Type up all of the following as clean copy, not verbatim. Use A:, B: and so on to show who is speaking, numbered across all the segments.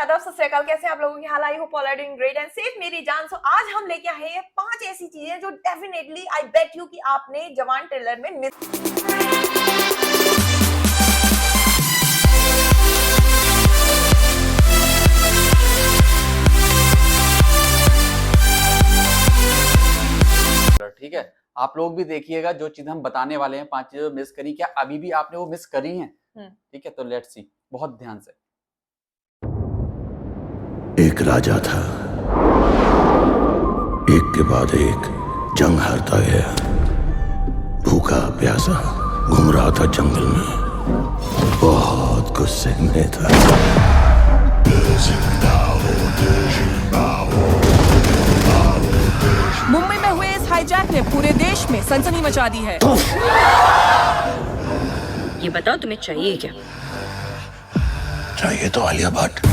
A: आदाब, सत श्री अकाल। कैसे आप लोगों की हाल? I hope all are doing great and safe मेरी जान। सो आज हम लेके आए हैं 5 ऐसी चीजें जो डेफिनेटली आई बेट यू कि आपने जवान ट्रेलर में मिस।
B: ठीक है, आप लोग भी देखिएगा जो चीज हम बताने वाले हैं, 5 चीजें मिस करी, क्या अभी भी आपने वो मिस करी हैं? ठीक है, तो लेट्स सी, बहुत ध्यान से।
C: एक राजा था, एक के बाद एक जंग हारता गया, भूखा प्यासा घूम रहा था जंगल में, बहुत गुस्से में था।
D: मुंबई में हुए इस हाईजैक ने पूरे देश में सनसनी मचा दी है।
E: ये बताओ तुम्हें चाहिए क्या?
C: चाहिए तो आलिया भट्ट।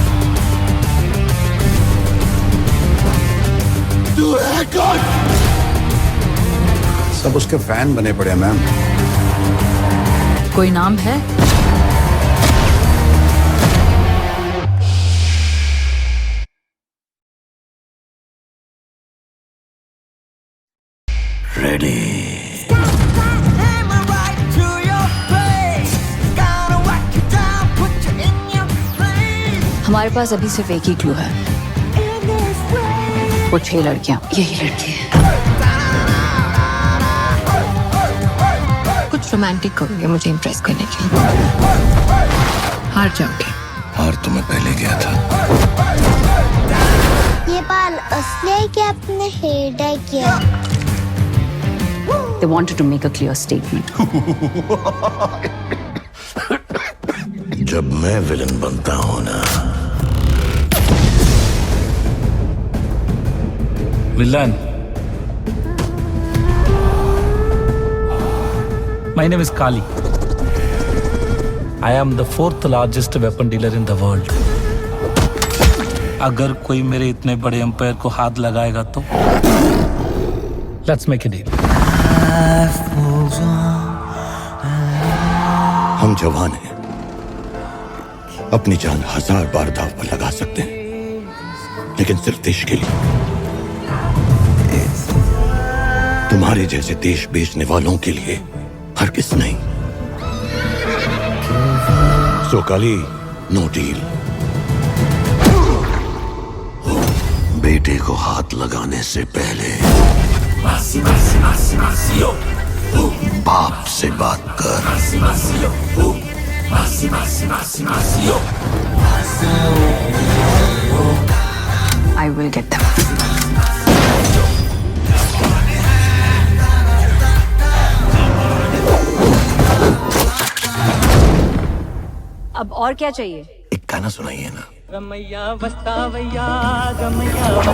C: सब उसके फैन बने पड़े मैम।
D: कोई नाम है?
C: रेडी।
E: हमारे पास अभी सिर्फ एक ही क्लू है। वो 6 लड़कियां, यही लड़की है। कुछ रोमांटिक करोगे मुझे इम्प्रेस करने के लिए। हार जाओगे।
C: हार तो मैं पहले गया था।
F: ये बाल असली है कि आपने हेयर डाई किया?
E: They wanted to make a clear statement.
C: जब मैं विलन बनता हूं ना,
G: Villain. My name is Kali. I am the 4th largest weapon dealer in the world. अगर कोई मेरे इतने बड़े एम्पायर को हाथ लगाएगा तो Let's make a deal.
C: हम जवान हैं, अपनी जान 1000 बार दांव पर लगा सकते हैं, लेकिन सिर्फ देश के लिए। तुम्हारे जैसे देश बेचने वालों के लिए हरगिज़ नहीं। सो काली, नो डील। बेटे को हाथ लगाने से पहले बाप से बात कर।
E: I will get them. अब और क्या चाहिए?
C: एक गाना सुनाइए ना।
G: रमैया बस्तावैया रमैया।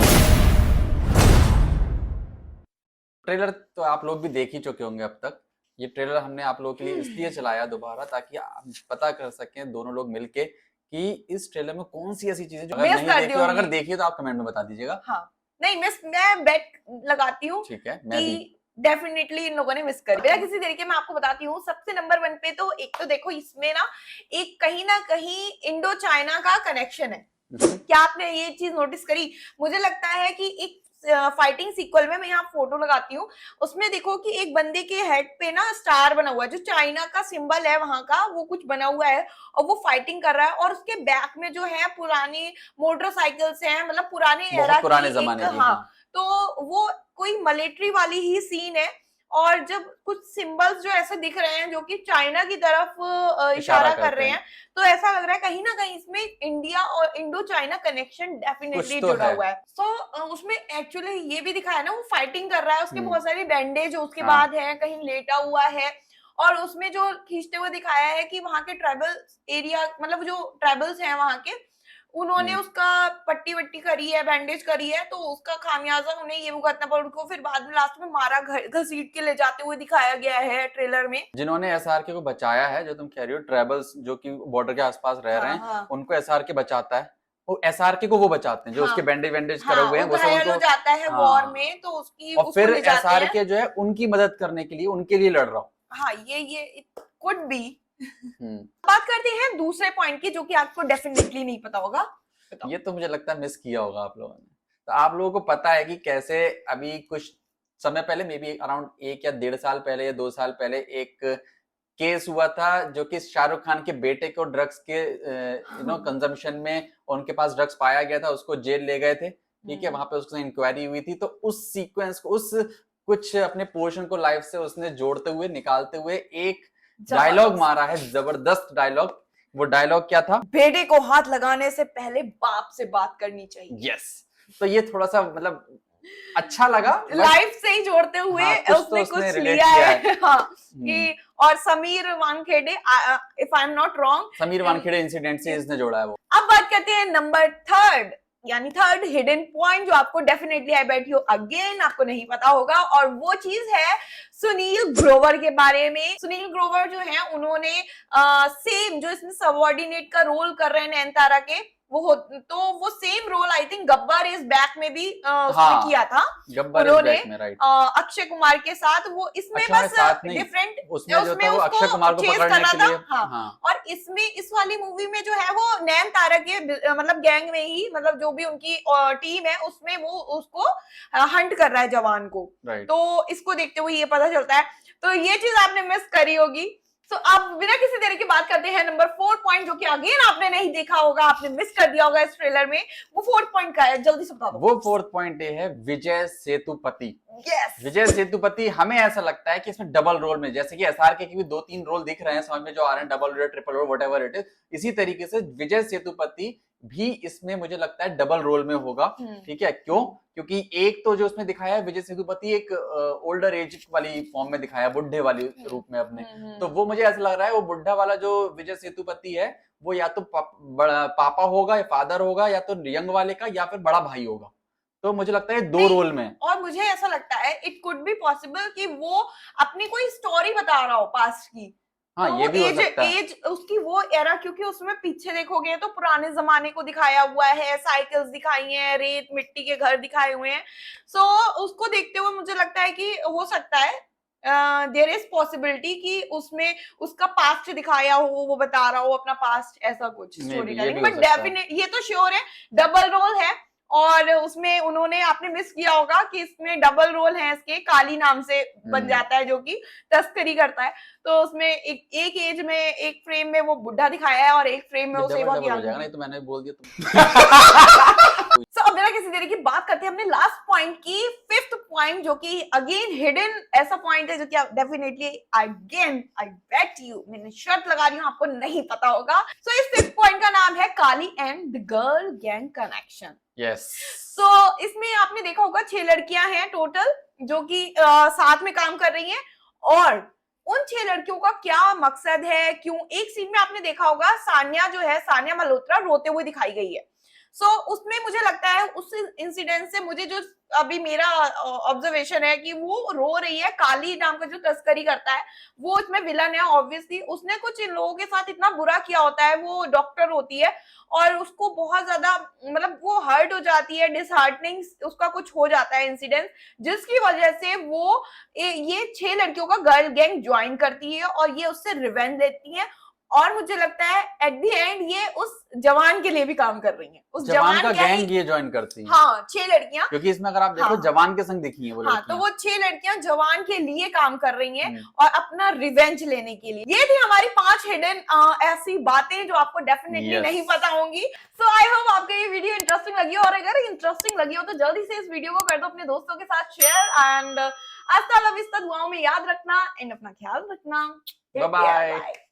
B: ट्रेलर तो आप लोग भी देख ही चुके होंगे अब तक। ये ट्रेलर हमने आप लोगों के लिए इसलिए चलाया दोबारा ताकि आप पता कर सकें दोनों लोग मिलके कि इस ट्रेलर में कौन सी ऐसी चीजें जो अगर नहीं देखी और अगर देखी तो आप कमेंट में बता दीजिएगा।
A: हाँ, नहीं मैं बेट लगाती हूँ।
B: ठीक है, मैं भी
A: डेफिनेटली इन लोगों ने मिस कर दिया किसी तरीके। मैं आपको बताती हूँ, सबसे नंबर 1 पे तो एक तो देखो इसमें ना कहीं इंडो चाइना का कनेक्शन है। क्या आपने ये चीज नोटिस करी? मुझे लगता है कि एक फाइटिंग सीक्वल में मैं यहाँ फोटो लगाती हूँ, उसमें देखो कि एक बंदे के हेड पे ना स्टार बना हुआ है, जो चाइना का सिंबल है वहां का, वो कुछ बना हुआ है और वो फाइटिंग कर रहा है। और उसके बैक में जो है पुरानी मोटरसाइकिल्स हैं, मतलब पुराने
B: जमाने की।
A: हाँ, तो वो कोई मिलिट्री वाली ही सीन है। और जब कुछ सिंबल्स जो ऐसे दिख रहे हैं जो कि चाइना की तरफ इशारा कर रहे हैं, तो ऐसा लग रहा है कहीं ना कहीं इसमें इंडिया और इंडो चाइना कनेक्शन डेफिनेटली जुड़ा हुआ है। सो उसमें एक्चुअली ये भी दिखाया ना, वो फाइटिंग कर रहा है, उसके बहुत सारी बैंडेज उसके बाद है, कहीं लेटा हुआ है। और उसमें जो खींचते हुए दिखाया है कि वहां के ट्राइबल एरिया, मतलब जो ट्राइबल्स हैं वहां के, उन्होंने उसका पट्टी वट्टी करी है, बैंडेज करी है, तो उसका खामियाजा उन्हें ये भुगतना पड़ा। उनको फिर बाद में लास्ट में मारा, घसीट के ले जाते हुए दिखाया गया है ट्रेलर में।
B: जिन्होंने एसआरके को बचाया है, जो तुम कह रही हो ट्राइबल्स जो कि बॉर्डर के आसपास रह रहे हैं, उनको एसआरके बचाता है। वो एसआरके को वो बचाते हैं जो उसके बैंडेज करे हुए हैं, वो
A: घायल हो जाता है वॉर में, तो उसकी
B: और फिर एसआरके जो है उनकी मदद करने के लिए उनके लिए लड़ रहा हूँ।
A: हाँ, ये कुड बी। बात करते हैं दूसरे पॉइंट की, जो कि आपको डेफिनेटली नहीं पता होगा। बताओ।
B: ये तो मुझे लगता है मिस किया होगा आप लोगों ने। तो आप लोगों को पता है कि कैसे अभी कुछ समय पहले, मे बी अराउंड 1 या 1.5 साल पहले या 2 साल पहले एक केस हुआ था जो कि शाहरुख खान के बेटे को ड्रग्स के कंजम्पशन में उनके पास ड्रग्स पाया गया था, उसको जेल ले गए थे, ठीक है। वहां पे उससे इंक्वायरी हुई थी, तो उस सीक्वेंस को, उस कुछ अपने पोर्शन को लाइफ से उसने जोड़ते हुए, निकालते हुए एक डायलॉग मारा है, जबरदस्त डायलॉग। वो डायलॉग क्या था?
A: बेटे को हाथ लगाने से पहले बाप से बात करनी चाहिए।
B: यस। तो ये थोड़ा सा मतलब अच्छा लगा,
A: लाइफ से ही जोड़ते हुए
B: हाँ, कुछ
A: उसने
B: तो उसने
A: कुछ
B: relate
A: लिया
B: किया
A: है। हाँ, कि और Sameer Wankhede, if I am not wrong,
B: Sameer Wankhede incident से इसने जोड़ा है वो।
A: अब बात करते हैं नंबर 3, यानी थर्ड हिडन पॉइंट जो आपको definitely I bet you again आपको नहीं पता होगा, और वो चीज है सुनील ग्रोवर के बारे में। सुनील ग्रोवर जो है उन्होंने सेम जो इसमें सबऑर्डिनेट का रोल कर रहे हैं नयनतारा के, वो same role I think Gabbar is back में भी उसने किया था
B: गब्बर
A: उन्होंने,
B: इज बैक में, राइट,
A: अक्षय कुमार के साथ। वो इसमें
B: अच्छा,
A: बस
B: साथ नहीं,
A: डिफरेंट
B: उसमें जो था वो अक्षय कुमार को
A: चेस
B: पकड़ने
A: करना
B: के
A: था।
B: लिए,
A: हाँ। और इसमें इस वाली मूवी में जो है वो नयनतारा के मतलब गैंग में ही, मतलब जो भी उनकी टीम है उसमें वो उसको हंट कर रहा है जवान को,
B: राइट।
A: तो इसको देखते हुए ये पता चलता है। तो ये चीज आपने मिस करी होगी। तो अब बिना किसी तरह की बात करते हैं नंबर 4 पॉइंट, जो कि अगेन आपने नहीं देखा होगा, आपने मिस कर दिया होगा इस ट्रेलर में। वो 4 पॉइंट का है, जल्दी से बता दो।
B: वो 4th पॉइंट ये है विजय सेतुपति।
A: यस,
B: विजय सेतुपति, हमें ऐसा लगता है कि इसमें डबल रोल में, जैसे कि एसआरके के भी 2-3 रोल दिख रहे हैं समझ में जो आ रहे हैं, double role, triple role, whatever it is, इसी तरीके से विजय सेतुपति भी इसमें मुझे लगता है डबल रोल में होगा, ठीक है। क्यों? क्योंकि एक तो जो उसमें दिखाया है विजय सेतुपति एक ओल्डर एज वाली फॉर्म में दिखाया, बुढ़े वाली रूप में अपने, तो वो मुझे ऐसा लग रहा है वो बुढ़ा वाला जो विजय सेतुपति है वो या तो पापा होगा या फादर होगा, या तो यंग वाले का, या फिर बड़ा भाई होगा। तो मुझे लगता है 2 रोल में।
A: और मुझे ऐसा लगता है इट कुड बी पॉसिबल कि वो अपनी कोई स्टोरी बता रहा हो पास्ट की।
B: हाँ,
A: तो
B: ये भी हो सकता है।
A: एज उसकी वो एरा, क्योंकि उसमें पीछे देखोगे तो पुराने जमाने को दिखाया हुआ है, साइकिल्स दिखाई हैं, रेत मिट्टी के घर दिखाए हुए हैं। सो उसको देखते हुए मुझे लगता है कि हो सकता है देयर इज पॉसिबिलिटी कि उसमें उसका पास्ट दिखाया हो, वो बता रहा हो अपना पास्ट, ऐसा कुछ स्टोरी टेलिंग। बट डेफिनेट ये तो श्योर है डबल रोल है, और उसमें उन्होंने, आपने मिस किया होगा कि इसमें डबल रोल है इसके, काली नाम से बन जाता है जो कि तस्करी करता है। तो उसमें एक एज में, एक फ्रेम में वो बुढ़ा दिखाया है और एक फ्रेम में उसे
B: डबल हो जाएगा, नहीं तो मैंने बोल दिया तुम।
A: So, अब बिना किसी तरह की बात करते हैं अपने लास्ट पॉइंट की, 5th पॉइंट, जो कि अगेन हिडन ऐसा पॉइंट है जो कि definitely again I bet you, मैंने शर्त लगा रही हूँ आपको नहीं पता होगा। सो इस 5th पॉइंट का नाम है Kali and the girl gang connection.
B: Yes.
A: So इसमें आपने देखा होगा 6 लड़कियां हैं टोटल जो कि साथ में काम कर रही हैं, और उन 6 लड़कियों का क्या मकसद है, क्यों। एक सीन में आपने देखा होगा सानिया जो है, सानिया मल्होत्रा रोते हुए दिखाई गई है। सो उसमें मुझे लगता है उस इंसिडेंट से, मुझे जो अभी मेरा ऑब्जर्वेशन है कि वो रो रही है, काली नाम का जो तस्करी करता है वो इसमें विलन है ऑब्वियसली। उसने कुछ इन लोगों के साथ इतना बुरा किया होता है, वो डॉक्टर होती है और उसको बहुत ज्यादा मतलब वो हर्ट हो जाती है, डिसहार्टनिंग उसका कुछ हो जाता है इंसिडेंट, जिसकी वजह से वो ये 6 लड़कियों का गर्ल गैंग ज्वाइन करती है और ये उससे रिवेंज लेती है। और मुझे लगता है एट द एंड ये उस जवान के लिए भी काम कर रही हैं, उस
B: जवान का गैंग ये ज्वाइन करती है।
A: हाँ, 6 लड़कियां,
B: क्योंकि इसमें अगर आप देखो
A: हाँ,
B: जवान के संग दिखी हैं वो लड़कियां।
A: हाँ, तो वो 6 लड़कियां जवान के लिए काम कर रही हैं और अपना रिवेंज लेने के लिए। ये थी हमारी 5 हिडन ऐसी बातें जो आपको डेफिनेटली नहीं पता होंगी। सो आई होप आपको ये वीडियो इंटरेस्टिंग लगी, और अगर इंटरेस्टिंग लगी हो तो जल्दी से इस वीडियो को कर दो अपने दोस्तों के साथ शेयर, एंड हस्ता ला विस्ता दुआओं में याद रखना, एंड अपना ख्याल रखना।
B: Bye bye.